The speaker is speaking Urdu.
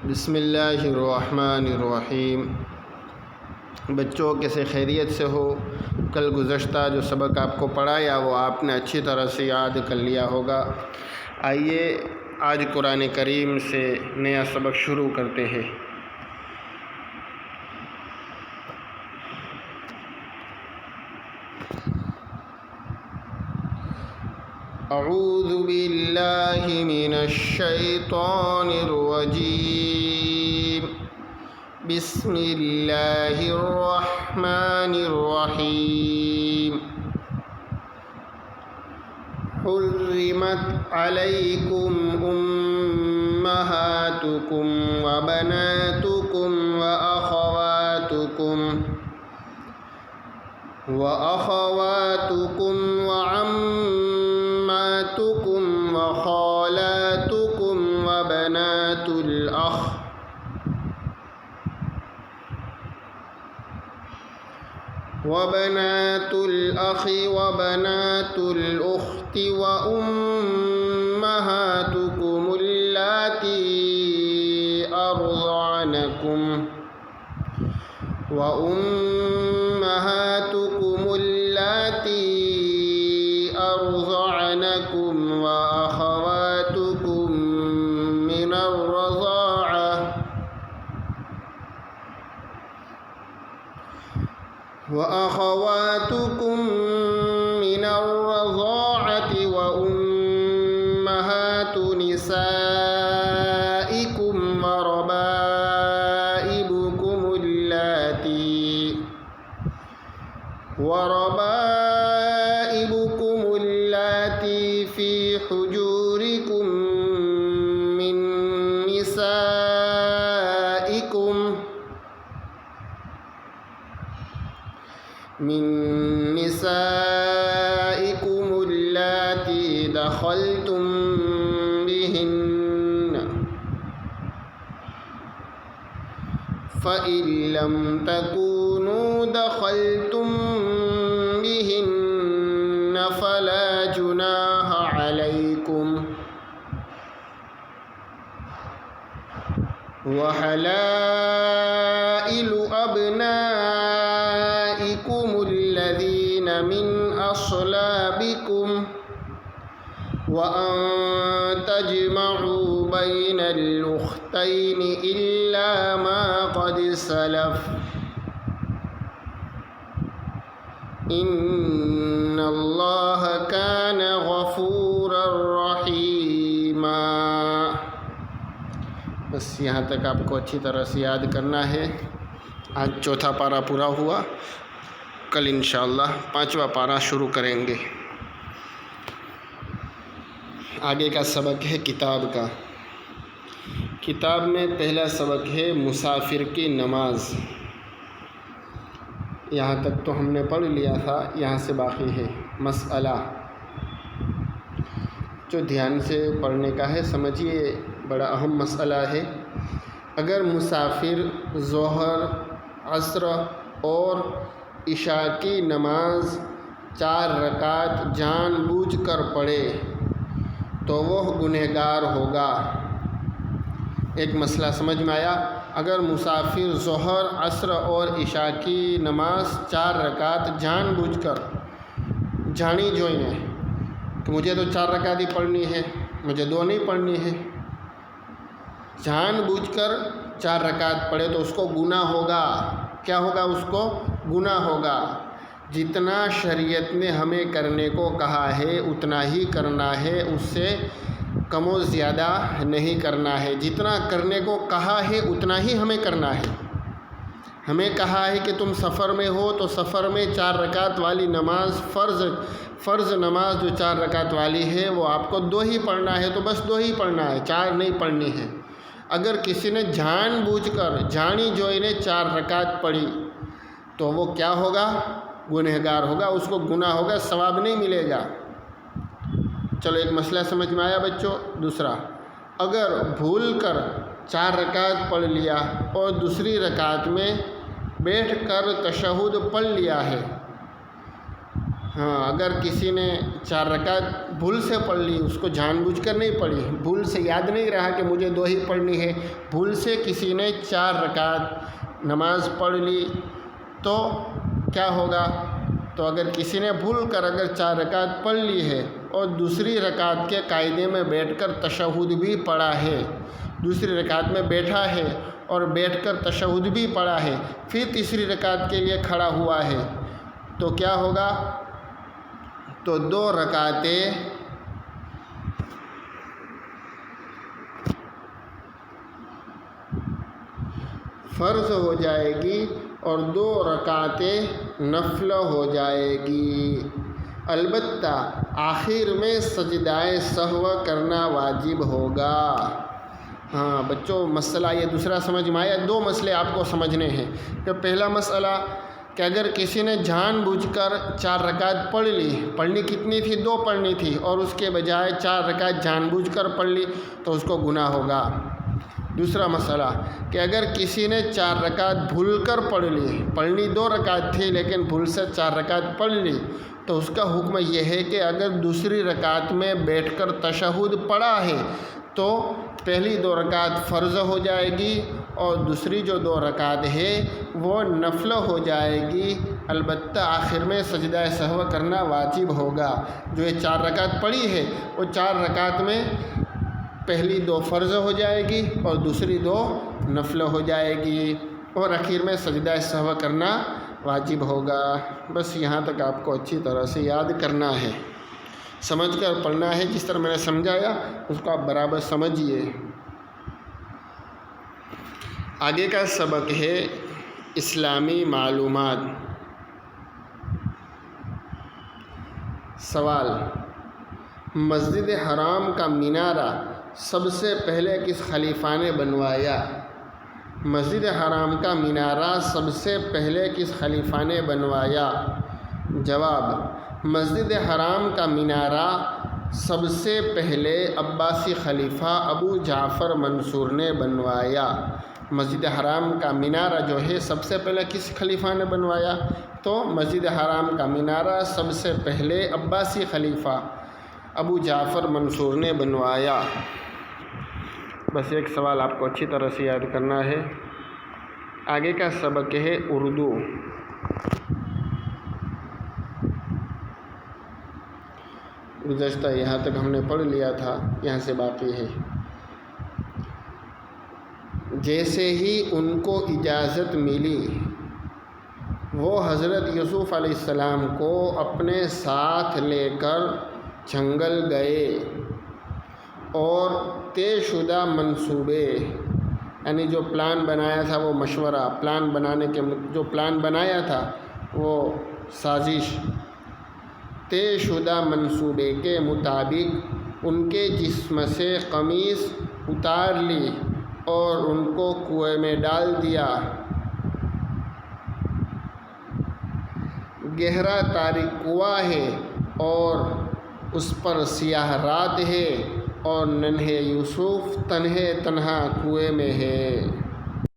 بسم اللہ الرحمن الرحیم۔ بچوں کیسے خیریت سے ہو؟ کل گزشتہ جو سبق آپ کو پڑھایا وہ آپ نے اچھی طرح سے یاد کر لیا ہوگا۔ آئیے آج قرآن کریم سے نیا سبق شروع کرتے ہیں۔ اعوذ باللہ من الشیطان الرجیم، بسم اللہ الرحمن الرحیم۔ حرمت علیکم امہاتکم وبناتکم وأخواتكم وعماتكم وخالاتكم وبنات الأخ وبنات الأخت وأمهاتكم اللاتي أرضعنكم وأخواتكم من الرضاعة وأمهات نسائكم وربائبكم اللاتي في حجوركم من نسائكم اللاتي دخلتم بهن، فإن لم تكونوا دخلتم بهن فلا جناح عليكم، وحلائل أبنائكم الذين من أصلابكم، وأن تجمعوا بين الأختين إلا ما قد سلف، إن الله كان غفورا رحيما۔ بس یہاں تک آپ کو اچھی طرح سے یاد کرنا ہے۔ آج چوتھا پارہ پورا ہوا، کل انشاءاللہ پانچواں پارہ شروع کریں گے۔ آگے کا سبق ہے کتاب کا۔ کتاب میں پہلا سبق ہے مسافر کی نماز۔ یہاں تک تو ہم نے پڑھ لیا تھا، یہاں سے باقی ہے مسئلہ جو دھیان سے پڑھنے کا ہے۔ سمجھیے بڑا اہم مسئلہ ہے۔ اگر مسافر ظہر، عصر اور عشاء کی نماز 4 رکعت جان بوجھ کر پڑھے تو وہ گنہگار ہوگا۔ ایک مسئلہ سمجھ میں آیا؟ اگر مسافر ظہر، عصر اور عشاء کی نماز 4 رکعت جان بوجھ کر جانی جوئیں ہے کہ مجھے تو 4 رکعت ہی پڑھنی ہے، مجھے 2 نہیں پڑھنی ہے، جان بوجھ کر 4 رکعت پڑھے تو اس کو گناہ ہوگا۔ کیا ہوگا؟ اس کو گناہ ہوگا۔ جتنا شریعت نے ہمیں کرنے کو کہا ہے اتنا ہی کرنا ہے، اس سے کم و زیادہ نہیں کرنا ہے۔ جتنا کرنے کو کہا ہے اتنا ہی ہمیں کرنا ہے۔ ہمیں کہا ہے کہ تم سفر میں ہو تو سفر میں 4 رکعت والی نماز، فرض نماز جو 4 رکعت والی ہے وہ آپ کو 2 ہی پڑھنا ہے، تو بس 2 ہی پڑھنا ہے، 4 نہیں پڑھنی ہے۔ اگر کسی نے جان بوجھ کر جانی جوئی نے 4 رکعت پڑھی تو وہ کیا ہوگا؟ گنہگار ہوگا، اس کو گناہ ہوگا، ثواب نہیں ملے گا۔ چلو ایک مسئلہ سمجھ میں آیا بچوں۔ دوسرا، اگر بھول کر 4 رکعت پڑھ لیا اور دوسری رکعت میں بیٹھ کر تشہد پڑھ لیا ہے ہاں، اگر کسی نے 4 رکعت بھول سے پڑھ لی، اس کو جان بوجھ کر نہیں پڑھی، بھول سے یاد نہیں رہا کہ مجھے 2 ہی پڑھنی ہے، بھول سے کسی نے 4 رکعت نماز پڑھ لی تو کیا ہوگا؟ تو اگر کسی نے بھول کر اگر 4 رکعت پڑھ لی ہے اور دوسری رکعت کے قاعدے میں بیٹھ کر تشہد بھی پڑھا ہے، دوسری رکعت میں بیٹھا ہے اور بیٹھ کر تشہد بھی پڑھا ہے، پھر تیسری رکعت کے لیے کھڑا ہوا ہے، تو کیا ہوگا؟ تو 2 رکعتیں فرض ہو جائے گی اور 2 رکعتیں نفل ہو جائے گی۔ البتہ آخر میں سجدہ سہو کرنا واجب ہوگا۔ ہاں بچوں، مسئلہ یہ دوسرا سمجھ میں آیا؟ 2 مسئلے آپ کو سمجھنے ہیں کہ پہلا مسئلہ کہ اگر کسی نے جان بوجھ کر 4 رکعت پڑھ لی، پڑھنی کتنی تھی؟ 2 پڑھنی تھی، اور اس کے بجائے 4 رکعت جان بوجھ کر پڑھ لی تو اس کو گناہ ہوگا۔ دوسرا مسئلہ کہ اگر کسی نے 4 رکعت بھول کر پڑھ لی، پڑھنی 2 رکعت تھی لیکن بھول سے 4 رکعت پڑھ لی، تو اس کا حکم یہ ہے کہ اگر دوسری رکعت میں بیٹھ کر تشہد پڑھا ہے تو پہلی 2 رکعت فرض ہو جائے گی اور دوسری جو 2 رکعت ہے وہ نفل ہو جائے گی، البتہ آخر میں سجدہ سہو کرنا واجب ہوگا۔ جو یہ 4 رکعت پڑھی ہے وہ 4 رکعت میں پہلی 2 فرض ہو جائے گی اور دوسری 2 نفل ہو جائے گی، اور اخیر میں سجدہ سہو کرنا واجب ہوگا۔ بس یہاں تک آپ کو اچھی طرح سے یاد کرنا ہے، سمجھ کر پڑھنا ہے، جس طرح میں نے سمجھایا اس کو آپ برابر سمجھیے۔ آگے کا سبق ہے اسلامی معلومات۔ سوال: مسجد حرام کا مینارہ سب سے پہلے کس خلیفہ نے بنوایا؟ مسجد حرام کا مینارہ سب سے پہلے کس خلیفہ نے بنوایا؟ جواب: مسجد حرام کا مینارہ سب سے پہلے عباسی خلیفہ ابو جعفر منصور نے بنوایا۔ مسجد حرام کا مینارہ جو ہے سب سے پہلے کس خلیفہ نے بنوایا؟ تو مسجد حرام کا مینارہ سب سے پہلے عباسی خلیفہ ابو جعفر منصور نے بنوایا۔ بس ایک سوال آپ کو اچھی طرح سے یاد کرنا ہے۔ آگے کا سبق ہے اردو۔ گزشتہ یہاں تک ہم نے پڑھ لیا تھا، یہاں سے باقی ہے۔ جیسے ہی ان کو اجازت ملی وہ حضرت یوسف علیہ السلام کو اپنے ساتھ لے کر جنگل گئے اور طے شدہ منصوبے، یعنی جو پلان بنایا تھا وہ مشورہ، پلان بنانے کے جو پلان بنایا تھا وہ سازش، طے شدہ منصوبے کے مطابق ان کے جسم سے قمیص اتار لی اور ان کو کنویں میں ڈال دیا۔ گہرا تاریک کنواں ہے اور اس پر سیاہ رات ہے اور ننھے یوسف تنہا کنویں میں ہے۔